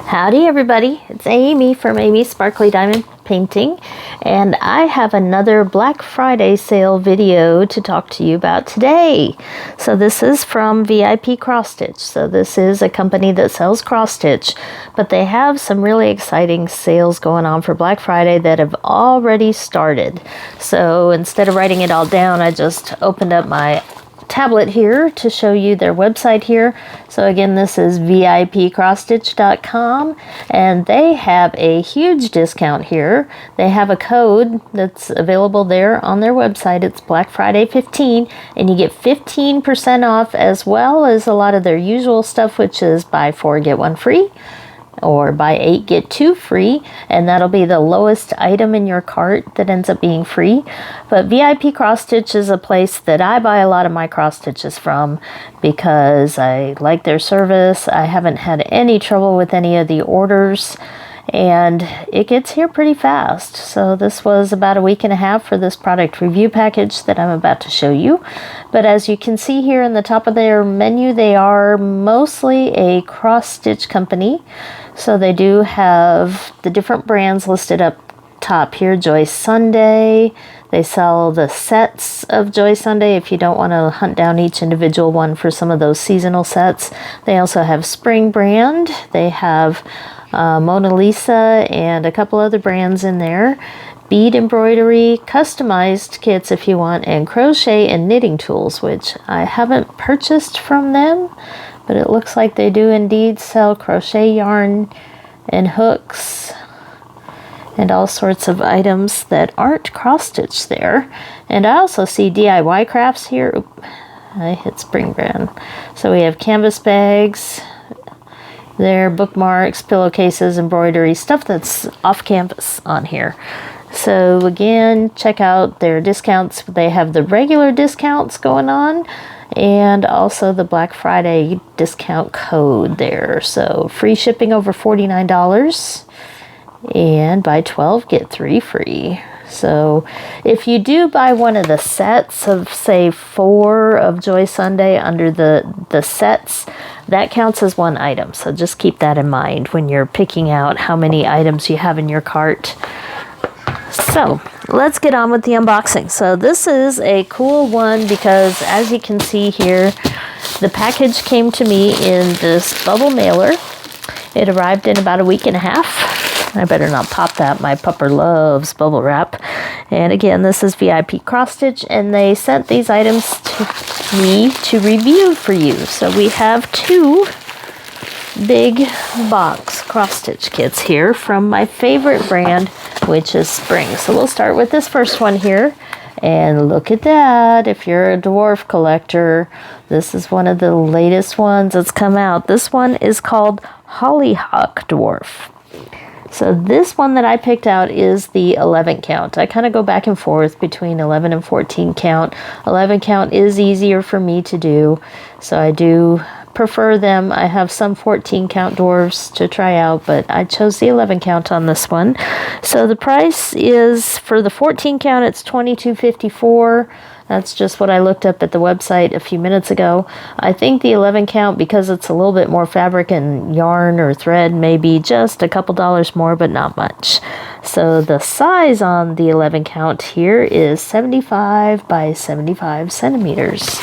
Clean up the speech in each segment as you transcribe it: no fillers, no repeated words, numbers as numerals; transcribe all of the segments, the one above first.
Howdy everybody, it's Amy from Amy's Sparkly Diamond Painting, and I have another Black Friday sale video to talk to you about today. So this is from VIPcrossstitch. So this is a company that sells cross stitch, but they have some really exciting sales going on for Black Friday that have already started. So instead of writing it all down, I just opened up my tablet here to show you their website here. So again, this is VIPcrossstitch.com, and they have a huge discount here. They have a code that's available there on their website. It's Black Friday 15, and you get 15% off, as well as a lot of their usual stuff, which is buy 4 get 1 free, or buy 8 get 2 free, and that'll be the lowest item in your cart that ends up being free. But VIP Cross Stitch is a place that I buy a lot of my cross stitches from because I like their service. I haven't had any trouble with any of the orders, and it gets here pretty fast. So this was about a week and a half for this product review package that I'm about to show you. But as you can see here in the top of their menu, they are mostly a cross stitch company. So they do have the different brands listed up top here. Joy Sunday. They sell the sets of Joy Sunday if you don't want to hunt down each individual one for some of those seasonal sets. They also have Spring brand. They have Mona Lisa and a couple other brands in there. Bead embroidery, customized kits if you want, and crochet and knitting tools, which I haven't purchased from them, but it looks like they do indeed sell crochet yarn and hooks and all sorts of items that aren't cross-stitch there. And I also see DIY crafts here. Oop, I hit Spring brand. So we have canvas bags, their bookmarks, pillowcases, embroidery, stuff that's off canvas on here. So again, check out their discounts. They have the regular discounts going on, and also the Black Friday discount code there. So free shipping over $49, and buy 12 get 3 free. So if you do buy one of the sets of, say, 4 of Joy Sunday under the sets, that counts as one item. So just keep that in mind when you're picking out how many items you have in your cart. So let's get on with the unboxing. So this is a cool one because, as you can see here, the package came to me in this bubble mailer. It arrived in about a week and a half. I better not pop that. My pupper loves bubble wrap. And again, this is VIP Cross Stitch, and they sent these items to me to review for you. So we have 2 big box cross stitch kits here from my favorite brand, which is Spring. So we'll start with this first one here. And look at that. If you're a dwarf collector, this is one of the latest ones that's come out. This one is called Hollyhock Dwarf. So this one that I picked out is the 11 count. I kind of go back and forth between 11 and 14 count. 11 count is easier for me to do, so I do prefer them. I have some 14 count dwarfs to try out, but I chose the 11 count on this one. So the price is, for the 14 count, it's $22.54. That's just what I looked up at the website a few minutes ago. I think the 11 count, because it's a little bit more fabric and yarn or thread, maybe just a couple dollars more, but not much. So the size on the 11 count here is 75 by 75 centimeters.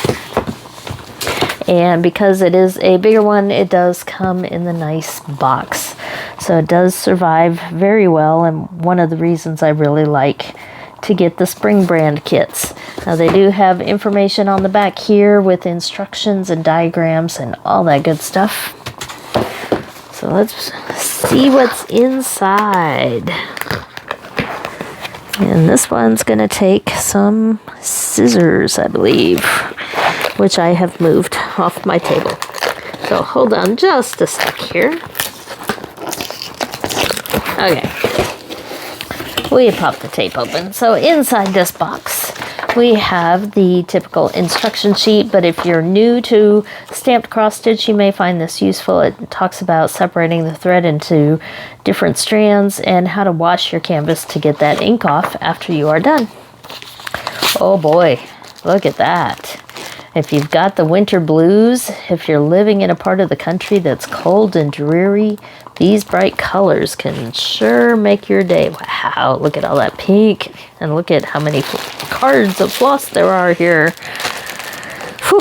And because it is a bigger one, it does come in the nice box. So it does survive very well, and one of the reasons I really like to get the Spring brand kits. Now they do have information on the back here with instructions and diagrams and all that good stuff. So let's see what's inside. And this one's gonna take some scissors, I believe, which I have moved off my table. So hold on just a sec here. Okay. We pop the tape open. So inside this box, we have the typical instruction sheet, but if you're new to stamped cross stitch, you may find this useful. It talks about separating the thread into different strands and how to wash your canvas to get that ink off after you are done. Oh boy, look at that. If you've got the winter blues, if you're living in a part of the country that's cold and dreary, these bright colors can sure make your day. Wow, look at all that pink. And look at how many cards of floss there are here. Whew.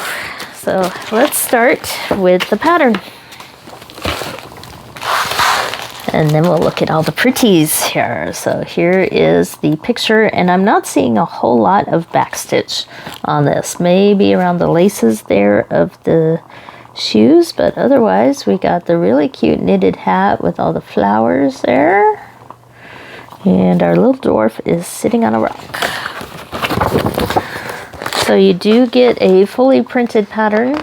So let's start with the pattern. And then we'll look at all the pretties here. So here is the picture, and I'm not seeing a whole lot of backstitch on this. Maybe around the laces there of the shoes, but otherwise we got the really cute knitted hat with all the flowers there. And our little dwarf is sitting on a rock. So you do get a fully printed pattern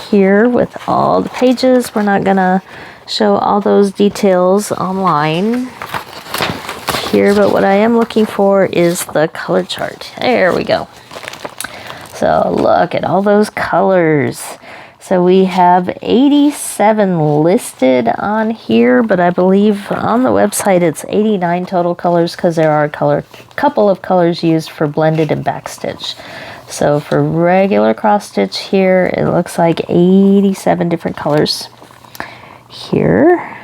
here with all the pages. We're not gonna show all those details online here, but what I am looking for is the color chart. There we go. So look at all those colors. So we have 87 listed on here, but I believe on the website it's 89 total colors because there are a couple of colors used for blended and backstitch. So for regular cross stitch here, it looks like 87 different colors here.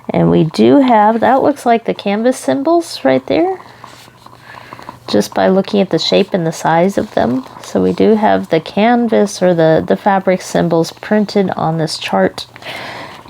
And we do have, that looks like the canvas symbols right there, just by looking at the shape and the size of them. So we do have the canvas or the fabric symbols printed on this chart.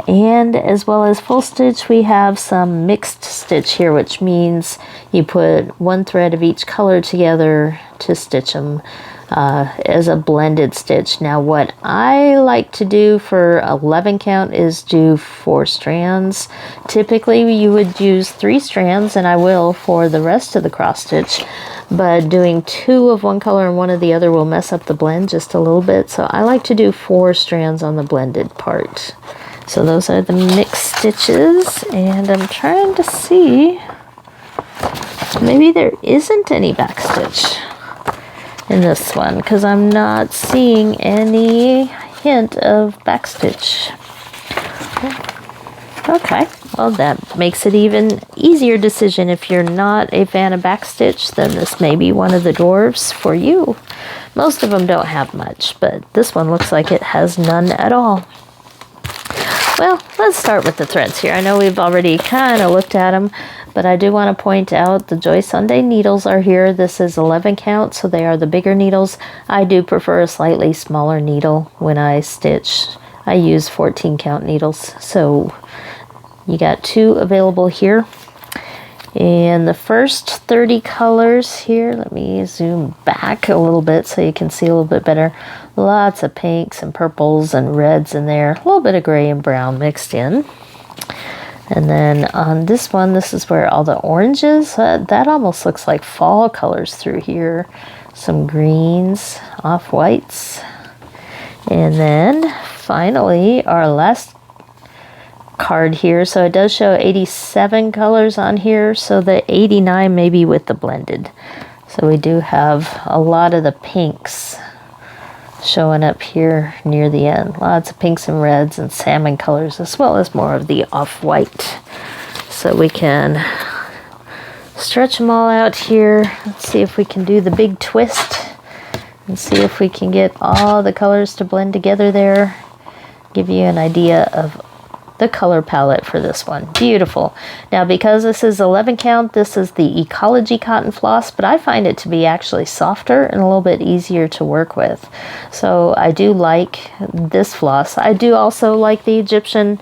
And as well as full stitch, we have some mixed stitch here, which means you put one thread of each color together to stitch them as a blended stitch. Now what I like to do for 11 count is do 4 strands. Typically you would use 3 strands, and I will for the rest of the cross stitch, but doing 2 of one color and 1 of the other will mess up the blend just a little bit. So I like to do 4 strands on the blended part. So those are the mixed stitches, and I'm trying to see, maybe there isn't any backstitch in this one because I'm not seeing any hint of backstitch. Okay, well that makes it even easier decision. If you're not a fan of backstitch, then this may be one of the dwarves for you. Most of them don't have much, but this one looks like it has none at all. Well, let's start with the threads here. I know we've already kind of looked at them, but I do want to point out the Joy Sunday needles are here. This is 11 count, so they are the bigger needles. I do prefer a slightly smaller needle when I stitch. I use 14 count needles, so you got 2 available here. And the first 30 colors here, let me zoom back a little bit so you can see a little bit better. Lots of pinks and purples and reds in there. A little bit of gray and brown mixed in. And then on this one, this is where all the oranges, that almost looks like fall colors through here. Some greens, off-whites. And then finally, our last card here. So it does show 87 colors on here. So the 89 may be with the blended. So we do have a lot of the pinks showing up here near the end. Lots of pinks and reds and salmon colors, as well as more of the off-white. So we can stretch them all out here. Let's see if we can do the big twist and see if we can get all the colors to blend together there. Give you an idea of the color palette for this one. Beautiful. Now because this is 11 count, this is the Ecology cotton floss, but I find it to be actually softer and a little bit easier to work with. So I do like this floss. I do also like the Egyptian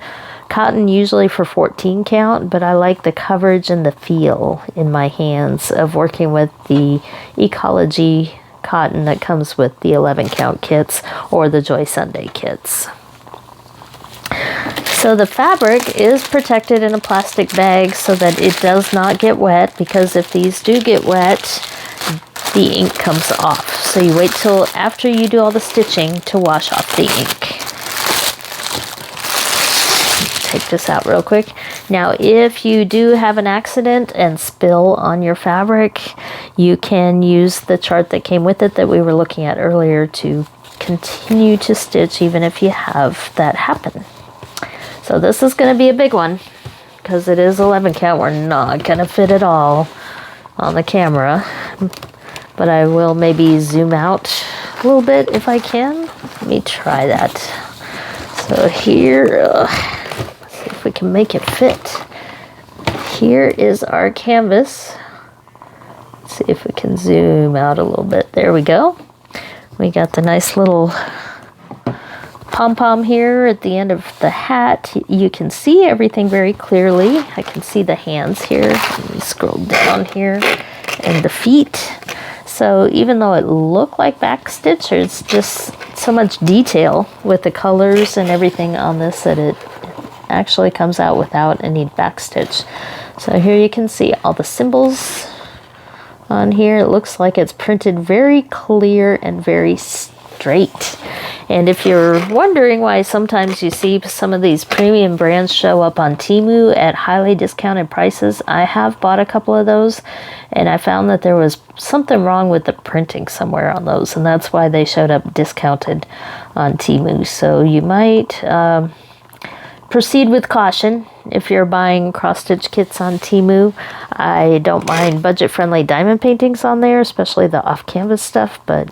cotton, usually for 14 count, but I like the coverage and the feel in my hands of working with the Ecology cotton that comes with the 11 count kits or the Joy Sunday kits. So the fabric is protected in a plastic bag so that it does not get wet, because if these do get wet, the ink comes off. So you wait till after you do all the stitching to wash off the ink. Take this out real quick. Now if you do have an accident and spill on your fabric, you can use the chart that came with it that we were looking at earlier to continue to stitch even if you have that happen. So this is going to be a big one because it is 11 count. We're not going to fit it all on the camera, but I will maybe zoom out a little bit if I can. Let me try that. So here, let's see if we can make it fit. Here is our canvas. Let's see if we can zoom out a little bit. There we go. We got the nice little pom-pom here at the end of the hat. You can see everything very clearly. I can see the hands here. Let me scroll down here. And the feet. So even though it looked like backstitch, there's just so much detail with the colors and everything on this that it actually comes out without any backstitch. So here you can see all the symbols on here. It looks like it's printed very clear and very straight. And if you're wondering why sometimes you see some of these premium brands show up on Temu at highly discounted prices, I have bought a couple of those, and I found that there was something wrong with the printing somewhere on those, and that's why they showed up discounted on Temu. So you might proceed with caution if you're buying cross-stitch kits on Temu. I don't mind budget-friendly diamond paintings on there, especially the off-canvas stuff, but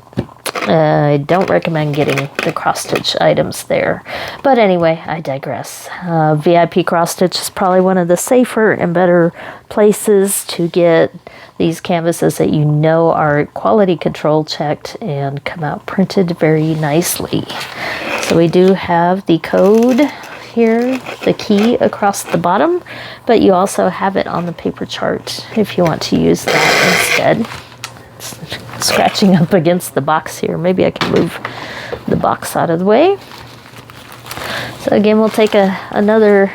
I don't recommend getting the cross-stitch items there. But anyway, I digress. VIP cross-stitch is probably one of the safer and better places to get these canvases that you know are quality control checked and come out printed very nicely. So we do have the code here, the key across the bottom, but you also have it on the paper chart if you want to use that instead. It's scratching up against the box here. Maybe I can move the box out of the way. So again, we'll take another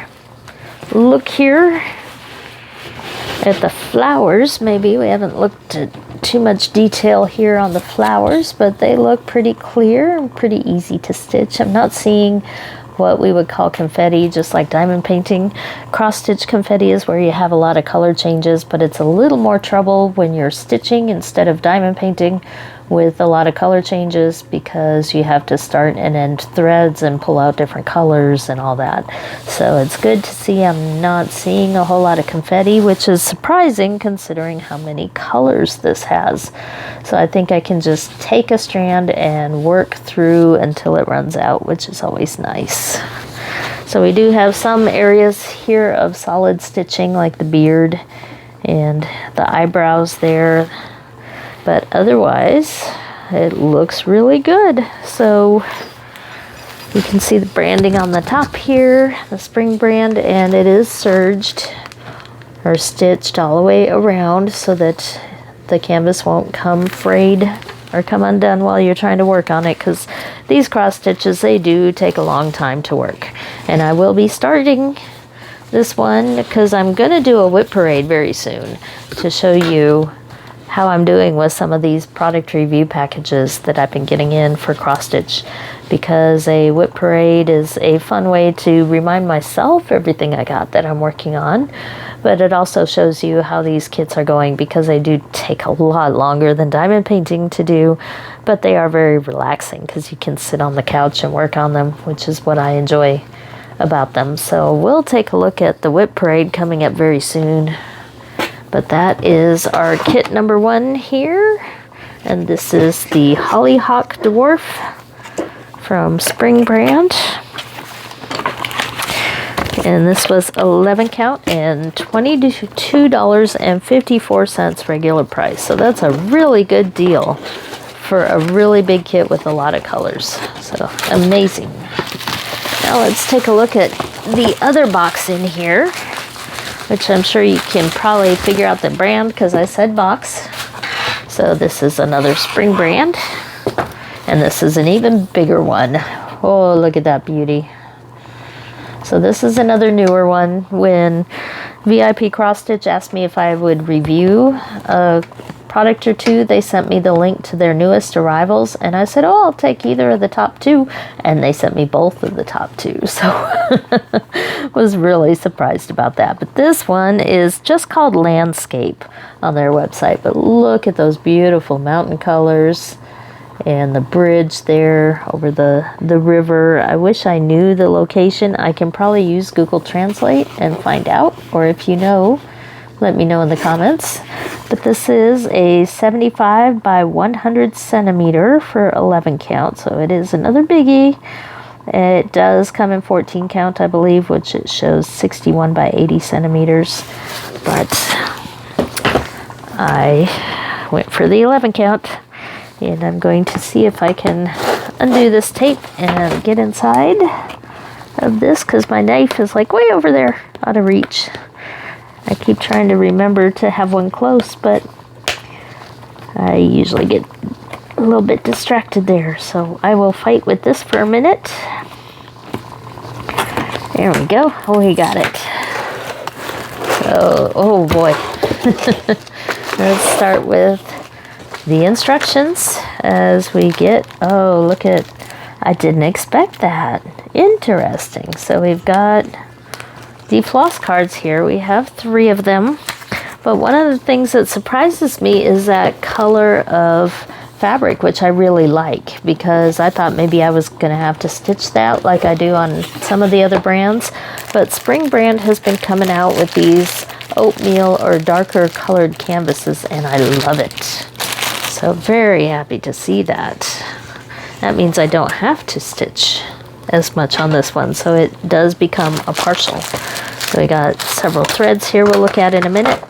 look here at the flowers. Maybe we haven't looked at too much detail here on the flowers, but they look pretty clear and pretty easy to stitch. I'm not seeing what we would call confetti, just like diamond painting. Cross-stitch confetti is where you have a lot of color changes, but it's a little more trouble when you're stitching instead of diamond painting with a lot of color changes, because you have to start and end threads and pull out different colors and all that. So it's good to see I'm not seeing a whole lot of confetti, which is surprising considering how many colors this has. So I think I can just take a strand and work through until it runs out, which is always nice. So we do have some areas here of solid stitching, like the beard and the eyebrows there, but otherwise it looks really good. So you can see the branding on the top here, the spring brand, and it is serged or stitched all the way around so that the canvas won't come frayed or come undone while you're trying to work on it, because these cross stitches, they do take a long time to work. And I will be starting this one because I'm going to do a whip parade very soon to show you how I'm doing with some of these product review packages that I've been getting in for cross stitch, because a whip parade is a fun way to remind myself everything I got that I'm working on, but it also shows you how these kits are going, because they do take a lot longer than diamond painting to do, but they are very relaxing because you can sit on the couch and work on them, which is what I enjoy about them. So we'll take a look at the whip parade coming up very soon. But that is our kit number 1 here. And this is the Hollyhock Dwarf from Spring Brand. And this was 11 count and $22.54 regular price. So that's a really good deal for a really big kit with a lot of colors. So amazing. Now let's take a look at the other box in here, which I'm sure you can probably figure out the brand because I said box. So this is another Spring Brand, and this is an even bigger one. Oh, look at that beauty. So this is another newer one. When VIP Cross Stitch asked me if I would review a product or two, they sent me the link to their newest arrivals, and I said, oh, I'll take either of the top 2, and they sent me both of the top 2. So was really surprised about that. But this one is just called Landscape on their website, but look at those beautiful mountain colors and the bridge there over the river. I wish I knew the location. I can probably use Google Translate and find out, or if you know, let me know in the comments. But this is a 75 by 100 centimeter for 11 count, so it is another biggie. It does come in 14 count, I believe, which it shows 61 by 80 centimeters. But I went for the 11 count, and I'm going to see if I can undo this tape and get inside of this, because my knife is like way over there, out of reach. I keep trying to remember to have one close, but I usually get a little bit distracted there. So I will fight with this for a minute. There we go. Oh, we got it. So, oh boy. Let's start with the instructions as we get, oh, look at, I didn't expect that. Interesting. So we've got the floss cards here. We have 3 of them. But one of the things that surprises me is that color of fabric, which I really like, because I thought maybe I was going to have to stitch that like I do on some of the other brands. But Spring brand has been coming out with these oatmeal or darker colored canvases, and I love it. So very happy to see that. That means I don't have to stitch as much on this one, so it does become a partial. So we got several threads here we'll look at in a minute,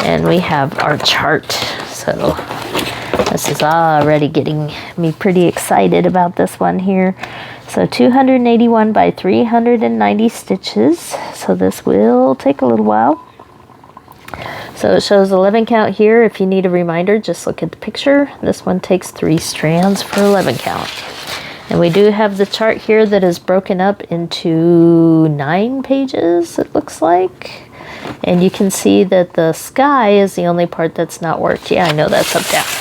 and we have our chart. So this is already getting me pretty excited about this one here. So 281 by 390 stitches, so this will take a little while. So it shows 11 count here. If you need a reminder, just look at the picture. This one takes 3 strands for 11 count. And we do have the chart here that is broken up into 9 pages, it looks like. And you can see that the sky is the only part that's not worked. Yeah, I know that's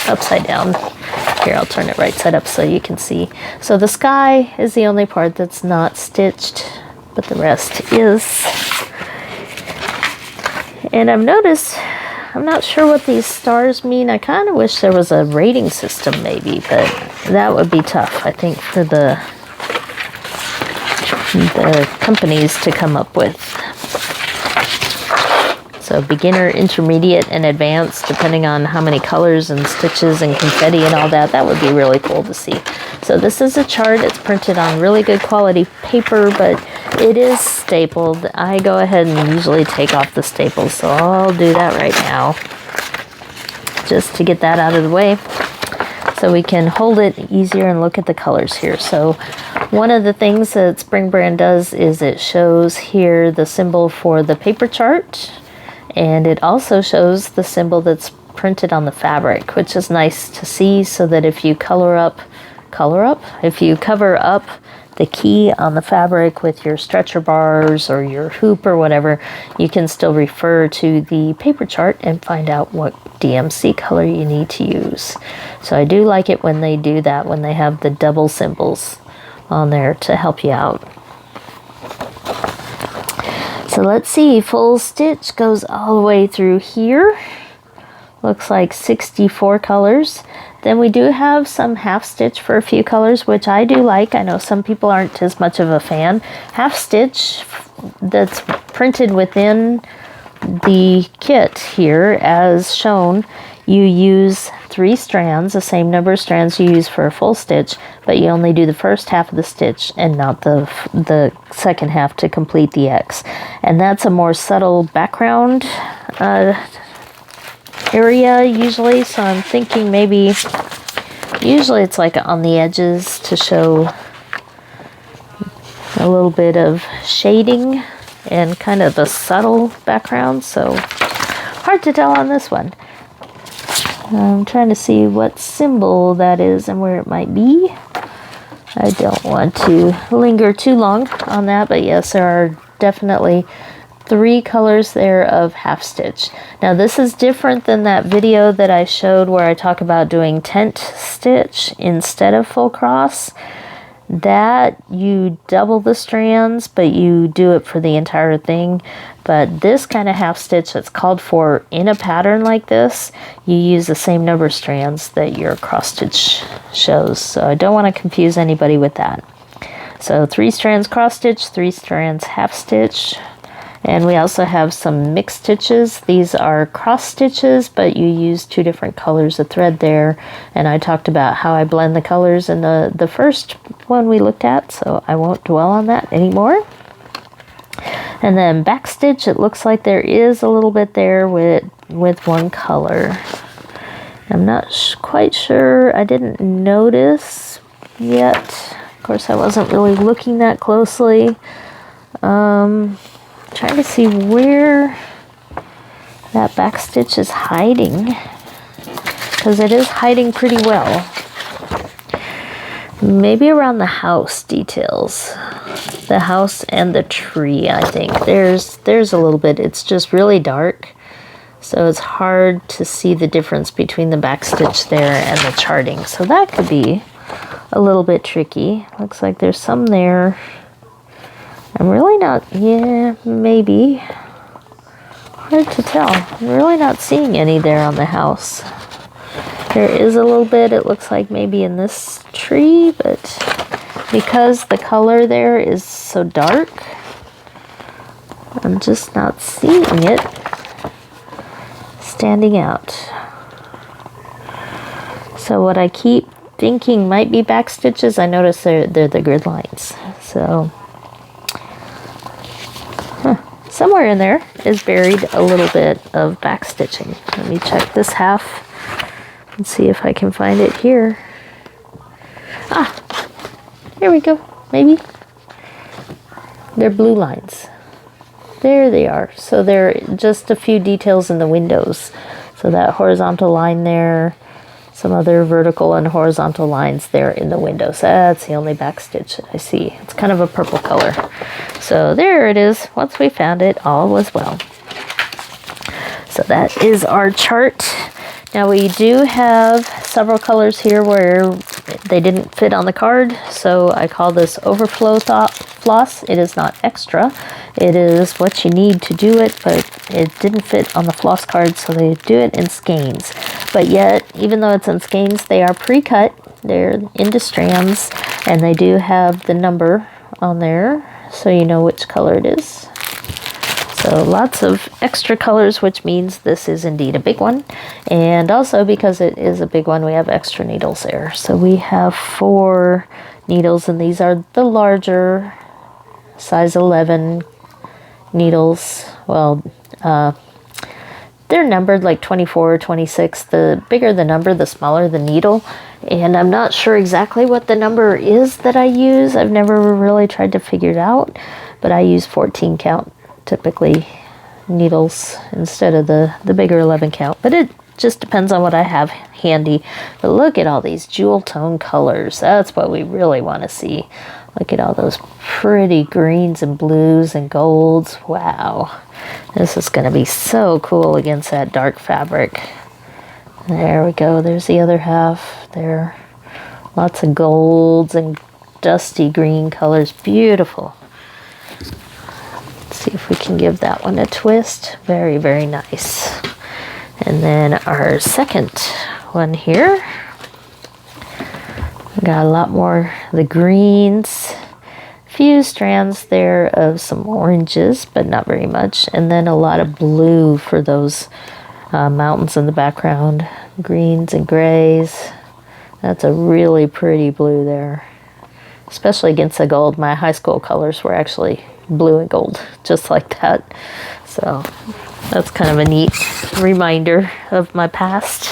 upside down. Here, I'll turn it right side up so you can see. So the sky is the only part that's not stitched, but the rest is. And I've noticed, I'm not sure what these stars mean. I kind of wish there was a rating system maybe, but that would be tough, I think, for the companies to come up with. So beginner, intermediate, and advanced, depending on how many colors and stitches and confetti and all that, that would be really cool to see. So this is a chart. It's printed on really good quality paper, but it is stapled. I go ahead and usually take off the staples, so I'll do that right now, just to get that out of the way, so we can hold it easier and look at the colors here. So one of the things that Spring brand does is it shows here the symbol for the paper chart, and it also shows the symbol that's printed on the fabric, which is nice to see, so that if you if you cover up the key on the fabric with your stretcher bars or your hoop or whatever, you can still refer to the paper chart and find out what DMC color you need to use. So I do like it when they do that, when they have the double symbols on there to help you out. So let's see, full stitch goes all the way through here. Looks like 64 colors. Then we do have some half stitch for a few colors, which I do like. I know some people aren't as much of a fan. Half stitch that's printed within the kit here as shown, you use 3 strands, the same number of strands you use for a full stitch, but you only do the first half of the stitch and not the second half to complete the X. And that's a more subtle background area usually, so I'm thinking maybe usually it's like on the edges to show a little bit of shading and kind of a subtle background, so hard to tell on this one. I'm trying to see what symbol that is and where it might be. I don't want to linger too long on that, but yes, there are definitely 3 colors there of half stitch. Now this is different than that video that I showed where I talk about doing tent stitch instead of full cross. That you double the strands, but you do it for the entire thing. But this kind of half stitch that's called for in a pattern like this, you use the same number of strands that your cross stitch shows. So I don't want to confuse anybody with that. So 3 strands cross stitch, 3 strands half stitch. And we also have some mixed stitches. These are cross stitches, but you use 2 different colors of thread there. And I talked about how I blend the colors in the first one we looked at, so I won't dwell on that anymore. And then back stitch, it looks like there is a little bit there with 1 color. I'm not quite sure. I didn't notice yet. Of course, I wasn't really looking that closely. Trying to see where that back stitch is hiding, because it is hiding pretty well. Maybe around the house details, the house and the tree. I think there's a little bit. It's just really dark, so it's hard to see the difference between the back stitch there and the charting. So that could be a little bit tricky. Looks like there's some there. I'm really not, yeah, maybe. Hard to tell. I'm really not seeing any there on the house. There is a little bit, it looks like maybe in this tree, but because the color there is so dark, I'm just not seeing it standing out. So what I keep thinking might be back stitches, I notice they're the grid lines. So somewhere in there is buried a little bit of back stitching. Let me check this half and see if I can find it here. Ah, here we go. Maybe they're blue lines. There they are. So they're just a few details in the windows. So that horizontal line there, some other vertical and horizontal lines there in the windows. That's the only back stitch that I see. It's kind of a purple color. So there it is. Once we found it, all was well. So that is our chart. Now we do have several colors here where they didn't fit on the card, so I call this overflow floss. It is not extra. It is what you need to do it, but it didn't fit on the floss card, so they do it in skeins. But yet, even though it's in skeins, they are pre-cut. They're into strands, and they do have the number on there, so you know which color it is. So lots of extra colors, which means this is indeed a big one. And also because it is a big one, we have extra needles there. So we have 4 needles, and these are the larger size 11 needles. Well, they're numbered like 24 or 26. The bigger the number, the smaller the needle. And I'm not sure exactly what the number is that I use. I've never really tried to figure it out, but I use 14 count typically needles instead of the bigger 11 count, but it just depends on what I have handy. But look at all these jewel tone colors. That's what we really want to see. Look at all those pretty greens and blues and golds. Wow, this is going to be so cool against that dark fabric. There we go. There's the other half there. Lots of golds and dusty green colors. Beautiful. See if we can give that one a twist. Very, very nice. And then our second one here, we got a lot more of the greens, few strands there of some oranges, but not very much, and then a lot of blue for those mountains in the background, greens and grays. That's a really pretty blue there, especially against the gold. My high school colors were actually blue and gold, just like that. So that's kind of a neat reminder of my past.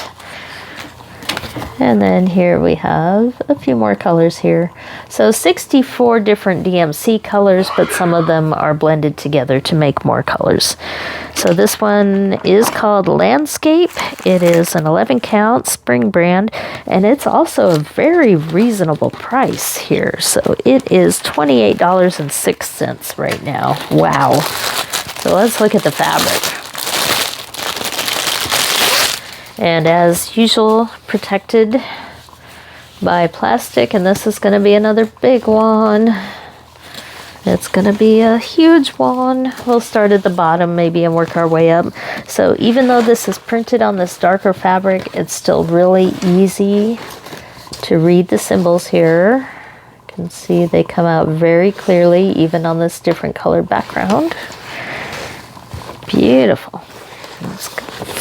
And then here we have a few more colors here. So 64 different DMC colors, but some of them are blended together to make more colors. So this one is called Landscape. It is an 11 count spring brand, and it's also a very reasonable price here. So it is $28.06 right now. Wow. So let's look at the fabric. And as usual, protected by plastic, and this is going to be another big one. It's going to be a huge one. We'll start at the bottom maybe and work our way up. So even though this is printed on this darker fabric, it's still really easy to read the symbols here. You can see they come out very clearly even on this different colored background. Beautiful. Let's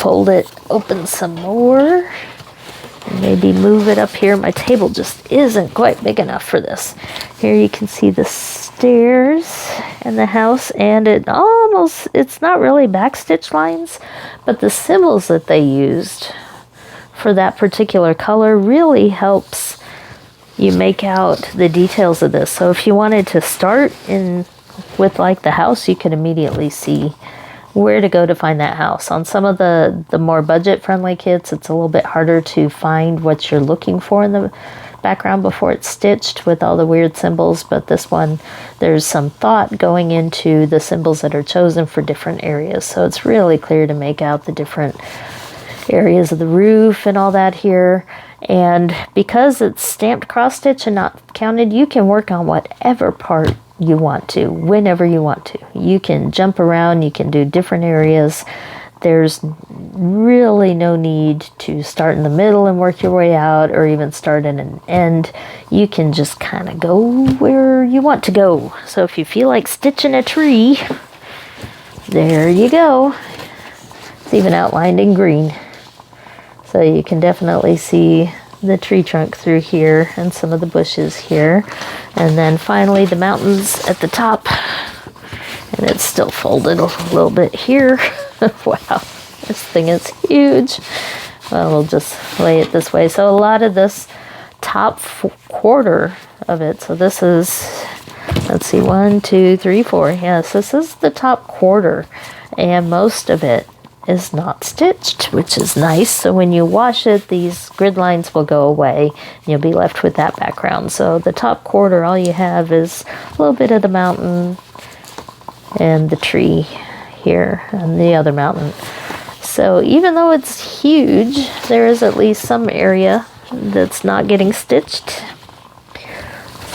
fold it open some more. Maybe move it up here. My table just isn't quite big enough for this. Here you can see the stairs and the house, and it's not really backstitch lines, but the symbols that they used for that particular color really helps you make out the details of this. So if you wanted to start with like the house, you can immediately see where to go to find that house. On some of the more budget-friendly kits, it's a little bit harder to find what you're looking for in the background before it's stitched with all the weird symbols, but this one, there's some thought going into the symbols that are chosen for different areas, so it's really clear to make out the different areas of the roof and all that here. And because it's stamped cross-stitch and not counted, you can work on whatever part you want to, whenever you want to. You can jump around, you can do different areas. There's really no need to start in the middle and work your way out, or even start in an end. You can just kind of go where you want to go. So if you feel like stitching a tree, there you go. It's even outlined in green. So you can definitely see the tree trunk through here and some of the bushes here. And then finally the mountains at the top. And it's still folded a little bit here. Wow, this thing is huge. Well, we'll just lay it this way. So a lot of this top quarter of it, so this is, let's see, 1, 2, 3, 4. Yes, this is the top quarter. And most of it is not stitched, which is nice. So when you wash it, these grid lines will go away and you'll be left with that background. So the top quarter, all you have is a little bit of the mountain and the tree here and the other mountain. So even though it's huge, there is at least some area that's not getting stitched.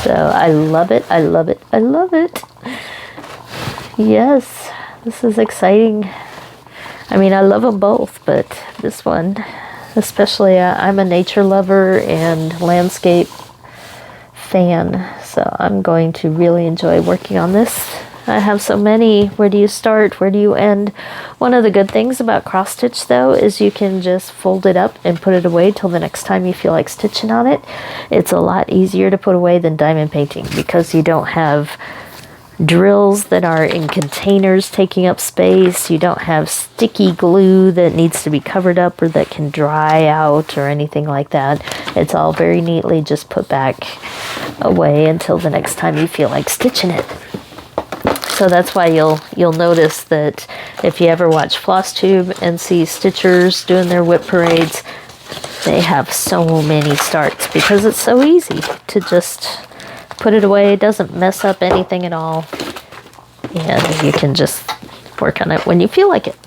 So I love it, I love it, I love it. Yes, this is exciting. I mean, I love them both, but this one, especially, I'm a nature lover and landscape fan, so I'm going to really enjoy working on this. I have so many. Where do you start? Where do you end? One of the good things about cross stitch, though, is you can just fold it up and put it away till the next time you feel like stitching on it. It's a lot easier to put away than diamond painting because you don't have drills that are in containers taking up space. You don't have sticky glue that needs to be covered up or that can dry out or anything like that. It's all very neatly just put back away until the next time you feel like stitching it. So that's why you'll notice that if you ever watch FlossTube and see stitchers doing their whip parades, they have so many starts because it's so easy to just put it away. It doesn't mess up anything at all, and you can just work on it when you feel like it.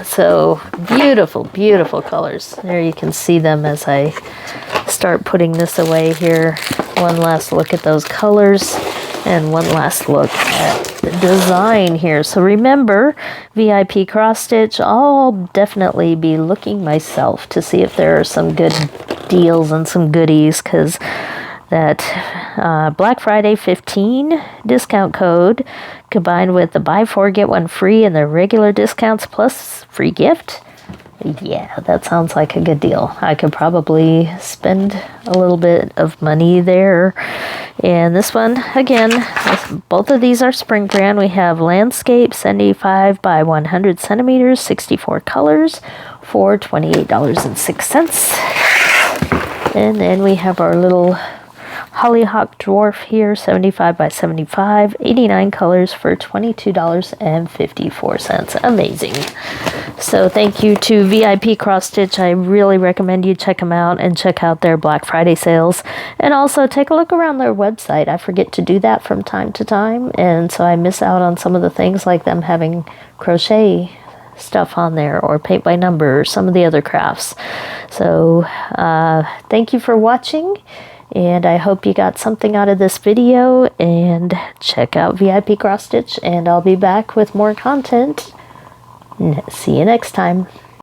So beautiful, beautiful colors. There you can see them as I start putting this away here. One last look at those colors and one last look at the design here. So remember, VIP cross stitch, I'll definitely be looking myself to see if there are some good deals and some goodies, because that Black Friday 15 discount code combined with the buy 4 get 1 free and the regular discounts plus free gift, yeah, that sounds like a good deal. I could probably spend a little bit of money there. And this one, again, both of these are spring brand. We have landscape 75 by 100 centimeters, 64 colors for $28.06. And then we have our little Hollyhock Dwarf here, 75 by 75, 89 colors for $22.54. Amazing. So thank you to VIP Cross Stitch. I really recommend you check them out and check out their Black Friday sales. And also take a look around their website. I forget to do that from time to time, and so I miss out on some of the things, like them having crochet stuff on there or paint by number or some of the other crafts. So thank you for watching. And I hope you got something out of this video, and check out VIP Cross Stitch, and I'll be back with more content. See you next time.